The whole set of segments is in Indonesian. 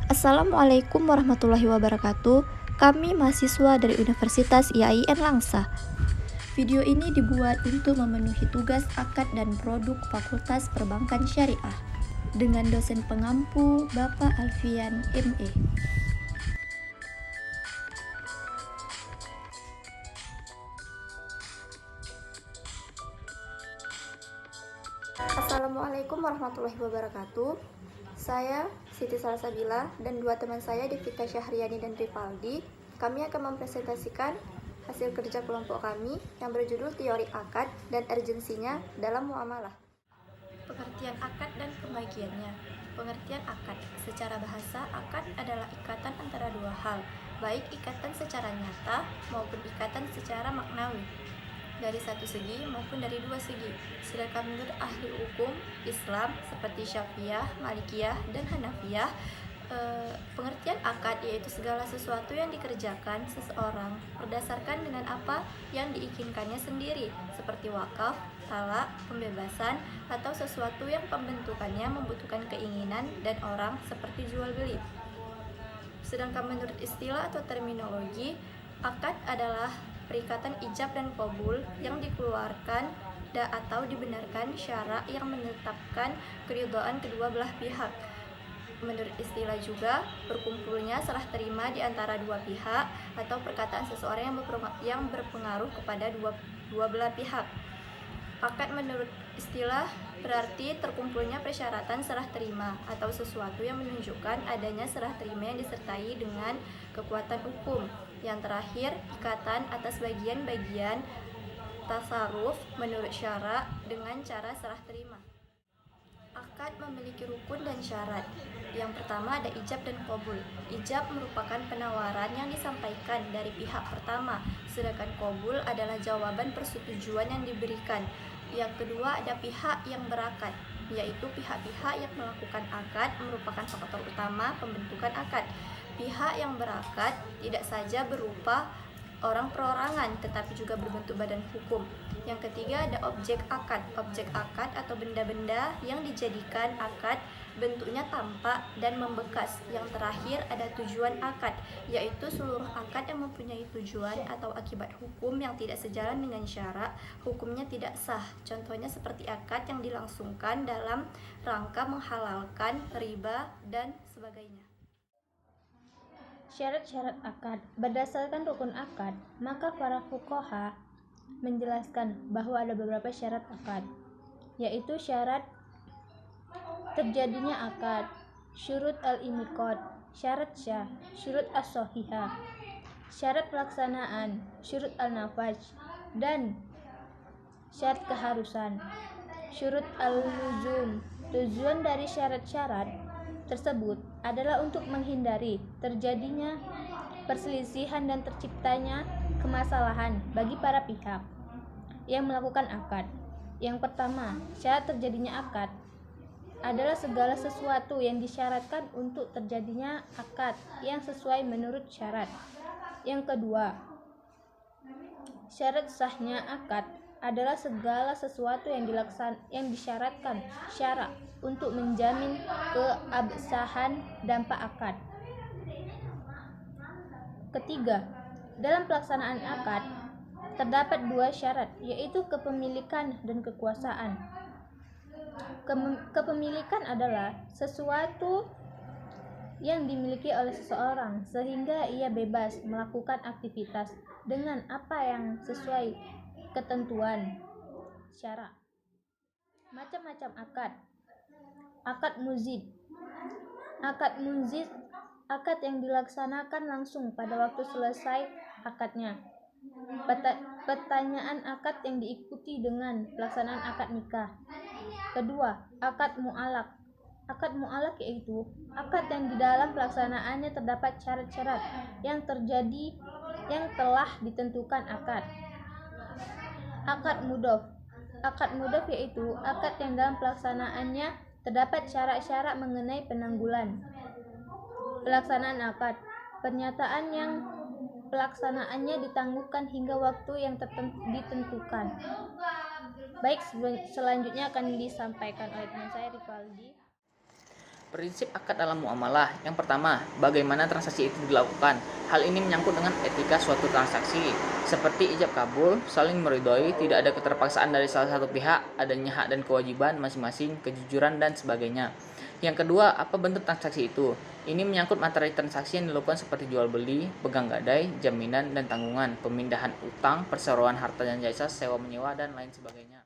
Assalamualaikum warahmatullahi wabarakatuh. Kami mahasiswa dari Universitas IAIN Langsa. Video ini dibuat untuk memenuhi tugas akad dan produk Fakultas Perbankan Syariah dengan dosen pengampu Bapak Alfian ME. Assalamualaikum warahmatullahi wabarakatuh. Saya Siti Salsabila dan dua teman saya Devika Syahriani dan Rivaldi. Kami akan mempresentasikan hasil kerja kelompok kami yang berjudul Teori Akad dan Urgensinya dalam Muamalah. Pengertian akad dan pembagiannya. Pengertian akad. Secara bahasa, akad adalah ikatan antara dua hal, baik ikatan secara nyata maupun ikatan secara maknawi, dari satu segi maupun dari dua segi. Sedangkan menurut ahli hukum Islam seperti Syafi'iyah, Malikiyah, dan Hanafiyah, pengertian akad yaitu segala sesuatu yang dikerjakan seseorang berdasarkan dengan apa yang diinginkannya sendiri, seperti wakaf, talak, pembebasan, atau sesuatu yang pembentukannya membutuhkan keinginan dan orang, seperti jual beli. Sedangkan menurut istilah atau terminologi, akad adalah perikatan ijab dan qabul yang dikeluarkan atau dibenarkan syara yang menetapkan keridhaan kedua belah pihak. Menurut istilah juga, berkumpulnya serah terima di antara dua pihak atau perkataan seseorang yang berpengaruh kepada dua belah pihak. Akad menurut istilah berarti terkumpulnya persyaratan serah terima atau sesuatu yang menunjukkan adanya serah terima yang disertai dengan kekuatan hukum. Yang terakhir, ikatan atas bagian-bagian tasarruf menurut syara dengan cara serah terima. Akad memiliki rukun dan syarat. Yang pertama ada ijab dan qabul. Ijab merupakan penawaran yang disampaikan dari pihak pertama, sedangkan qabul adalah jawaban persetujuan yang diberikan. Yang kedua ada pihak yang berakad, yaitu pihak-pihak yang melakukan akad merupakan faktor utama pembentukan akad. Pihak yang berakad tidak saja berupa orang perorangan, tetapi juga berbentuk badan hukum. Yang ketiga ada objek akad. Objek akad atau benda-benda yang dijadikan akad bentuknya tampak dan membekas. Yang terakhir ada tujuan akad, yaitu seluruh akad yang mempunyai tujuan atau akibat hukum yang tidak sejalan dengan syara, hukumnya tidak sah. Contohnya seperti akad yang dilangsungkan dalam rangka menghalalkan riba dan sebagainya. Syarat-syarat akad. Berdasarkan rukun akad, maka para fuqaha menjelaskan bahwa ada beberapa syarat akad, yaitu syarat terjadinya akad, syurut al-iniqad, syarat syah, syurut as-sahihah, syarat pelaksanaan, syurut al-nafaj, dan syarat keharusan, syurut al-luzum. Tujuan dari syarat-syarat tersebut adalah untuk menghindari terjadinya perselisihan dan terciptanya kemasalahan bagi para pihak yang melakukan akad. Yang pertama, syarat terjadinya akad adalah segala sesuatu yang disyaratkan untuk terjadinya akad yang sesuai menurut syarat. Yang kedua, syarat sahnya akad adalah segala sesuatu yang disyaratkan syara untuk menjamin keabsahan dampak akad. Ketiga, dalam pelaksanaan akad terdapat dua syarat, yaitu kepemilikan dan kekuasaan. Kepemilikan adalah sesuatu yang dimiliki oleh seseorang sehingga ia bebas melakukan aktivitas dengan apa yang sesuai ketentuan syara. Macam-macam akad. Akad muzid. Akad muzid, akad yang dilaksanakan langsung pada waktu selesai akadnya. Pertanyaan akad yang diikuti dengan pelaksanaan akad nikah. Kedua, akad mu'alaq. Akad mu'alaq yaitu akad yang di dalam pelaksanaannya terdapat syarat-syarat yang telah ditentukan akad. Akad mudhof. Akad mudhof yaitu akad yang dalam pelaksanaannya terdapat syarat-syarat mengenai penanggulan pelaksanaan akad. Pernyataan yang pelaksanaannya ditangguhkan hingga waktu yang ditentukan. Baik, selanjutnya akan disampaikan oleh teman saya Rivaldi. Prinsip akad dalam muamalah. Yang pertama, bagaimana transaksi itu dilakukan. Hal ini menyangkut dengan etika suatu transaksi, seperti ijab kabul, saling meridhoi, tidak ada keterpaksaan dari salah satu pihak, adanya hak dan kewajiban masing-masing, kejujuran, dan sebagainya. Yang kedua, apa bentuk transaksi itu? Ini menyangkut materi transaksi yang dilakukan seperti jual beli, pegang gadai, jaminan dan tanggungan, pemindahan utang, perseroan harta dan jasa, sewa menyewa, dan lain sebagainya.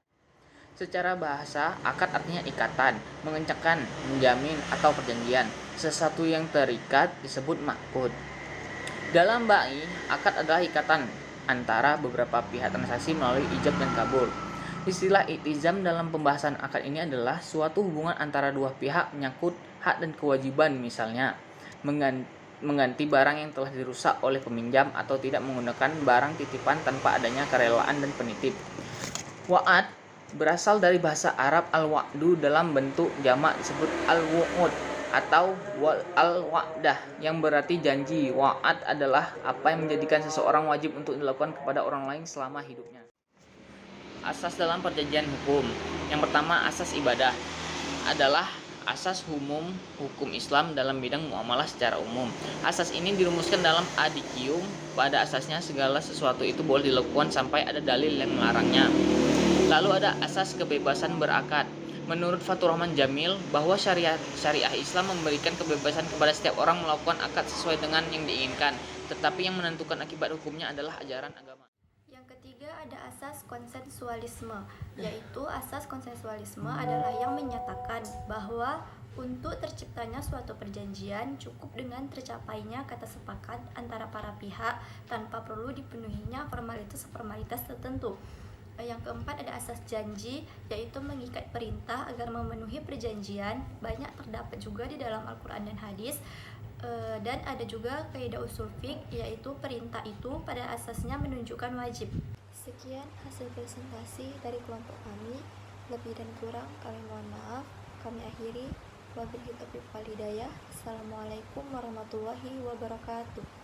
Secara bahasa, akad artinya ikatan, mengencangkan, menjamin, atau perjanjian. Sesuatu yang terikat disebut ma'qud. Dalam ba'i, akad adalah ikatan antara beberapa pihak transaksi melalui ijab dan kabul. Istilah iltizam dalam pembahasan akad ini adalah suatu hubungan antara dua pihak menyangkut hak dan kewajiban, misalnya mengganti barang yang telah dirusak oleh peminjam atau tidak menggunakan barang titipan tanpa adanya kerelaan dan penitip. Wa'ad berasal dari bahasa Arab al-wa'du dalam bentuk jamak disebut al-wu'ud atau al-wa'dah yang berarti janji. Wa'ad adalah apa yang menjadikan seseorang wajib untuk dilakukan kepada orang lain selama hidupnya. Asas dalam perjanjian hukum. Yang pertama, asas ibadah adalah asas umum hukum Islam dalam bidang muamalah secara umum. Asas ini dirumuskan dalam adikium. Pada asasnya segala sesuatu itu boleh dilakukan sampai ada dalil yang melarangnya. Lalu ada asas kebebasan berakad. Menurut Fathur Rahman Jamil, bahwa syariah Islam memberikan kebebasan kepada setiap orang melakukan akad sesuai dengan yang diinginkan, tetapi yang menentukan akibat hukumnya adalah ajaran agama. Yang ketiga ada asas konsensualisme, yaitu asas konsensualisme adalah yang menyatakan bahwa untuk terciptanya suatu perjanjian cukup dengan tercapainya kata sepakat antara para pihak tanpa perlu dipenuhinya formalitas tertentu. Yang keempat ada asas janji, yaitu mengikat perintah agar memenuhi perjanjian. Banyak terdapat juga di dalam Al-Quran dan hadis. Dan ada juga kaidah usul fiqh, yaitu perintah itu pada asasnya menunjukkan wajib. Sekian hasil presentasi dari kelompok kami. Lebih dan kurang kami mohon maaf. Kami akhiri. Wabillahi taufiq wal hidayah. Assalamualaikum warahmatullahi wabarakatuh.